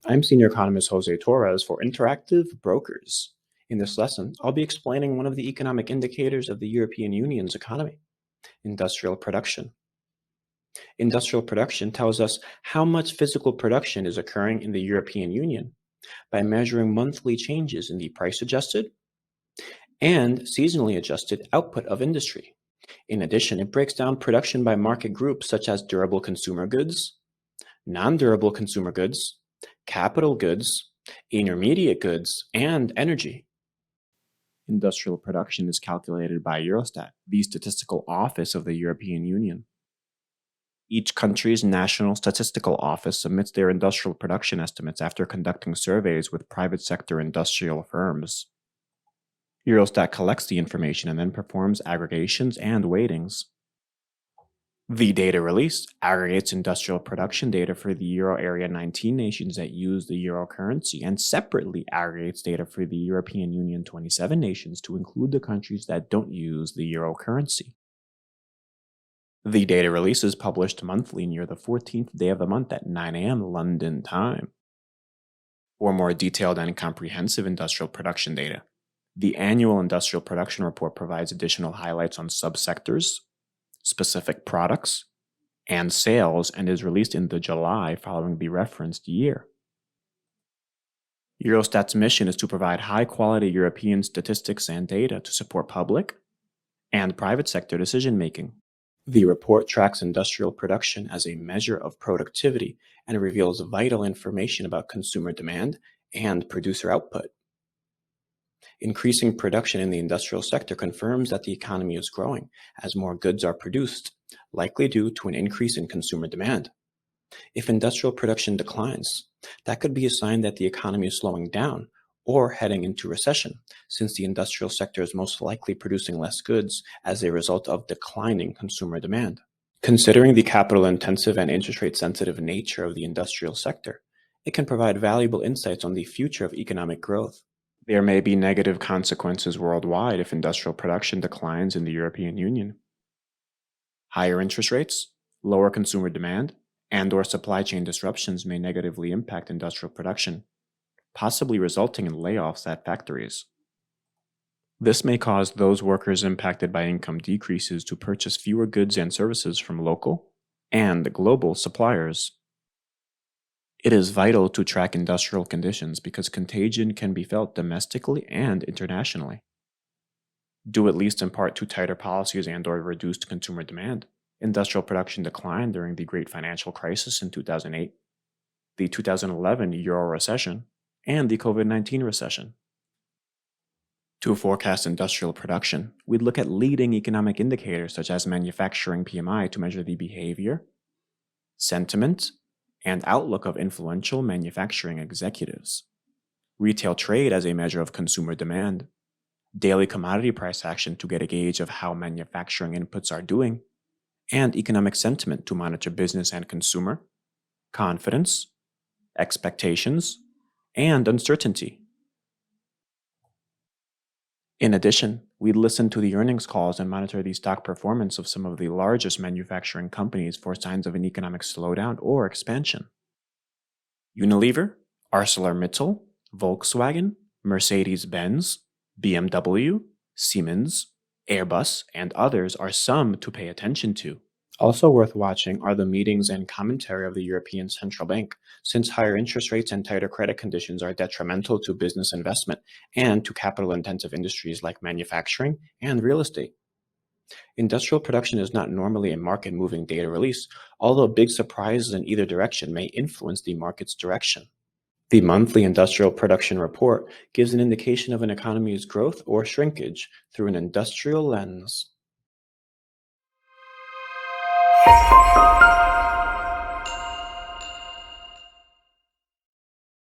I'm Senior Economist Jose Torres for Interactive Brokers. In this lesson, I'll be explaining one of the economic indicators of the European Union's economy: industrial production. Industrial production tells us how much physical production is occurring in the European Union by measuring monthly changes in the price-adjusted and seasonally adjusted output of industry. In addition, it breaks down production by market groups such as durable consumer goods, non-durable consumer goods, capital goods, intermediate goods, and energy. Industrial production is calculated by Eurostat, the statistical office of the European Union. Each country's national statistical office submits their industrial production estimates after conducting surveys with private sector industrial firms. Eurostat collects the information and then performs aggregations and weightings. The data release aggregates industrial production data for the Euro area 19 nations that use the euro currency and separately aggregates data for the European Union 27 nations to include the countries that don't use the euro currency. The data release is published monthly near the 14th day of the month at 9 a.m. London time. For more detailed and comprehensive industrial production data, the annual industrial production report provides additional highlights on subsectors, specific products, and sales, and is released in the July following the referenced year. Eurostat's mission is to provide high-quality European statistics and data to support public and private sector decision-making. The report tracks industrial production as a measure of productivity and reveals vital information about consumer demand and producer output. Increasing production in the industrial sector confirms that the economy is growing as more goods are produced, likely due to an increase in consumer demand. If industrial production declines, that could be a sign that the economy is slowing down or heading into recession, since the industrial sector is most likely producing less goods as a result of declining consumer demand. Considering the capital-intensive and interest rate-sensitive nature of the industrial sector, it can provide valuable insights on the future of economic growth. There may be negative consequences worldwide if industrial production declines in the European Union. Higher interest rates, lower consumer demand, and/or supply chain disruptions may negatively impact industrial production, possibly resulting in layoffs at factories. This may cause those workers impacted by income decreases to purchase fewer goods and services from local and global suppliers. It is vital to track industrial conditions because contagion can be felt domestically and internationally. Due at least in part to tighter policies and/or reduced consumer demand, industrial production declined during the Great Financial Crisis in 2008, the 2011 Euro recession, and the COVID-19 recession. To forecast industrial production, we'd look at leading economic indicators such as manufacturing PMI to measure the behavior, sentiment, and outlook of influential manufacturing executives, retail trade as a measure of consumer demand, daily commodity price action to get a gauge of how manufacturing inputs are doing, and economic sentiment to monitor business and consumer confidence, expectations, and uncertainty. In addition, we'd listen to the earnings calls and monitor the stock performance of some of the largest manufacturing companies for signs of an economic slowdown or expansion. Unilever, ArcelorMittal, Volkswagen, Mercedes-Benz, BMW, Siemens, Airbus, and others are some to pay attention to. Also worth watching are the meetings and commentary of the European Central Bank, since higher interest rates and tighter credit conditions are detrimental to business investment and to capital-intensive industries like manufacturing and real estate. Industrial production is not normally a market-moving data release, although big surprises in either direction may influence the market's direction. The monthly industrial production report gives an indication of an economy's growth or shrinkage through an industrial lens.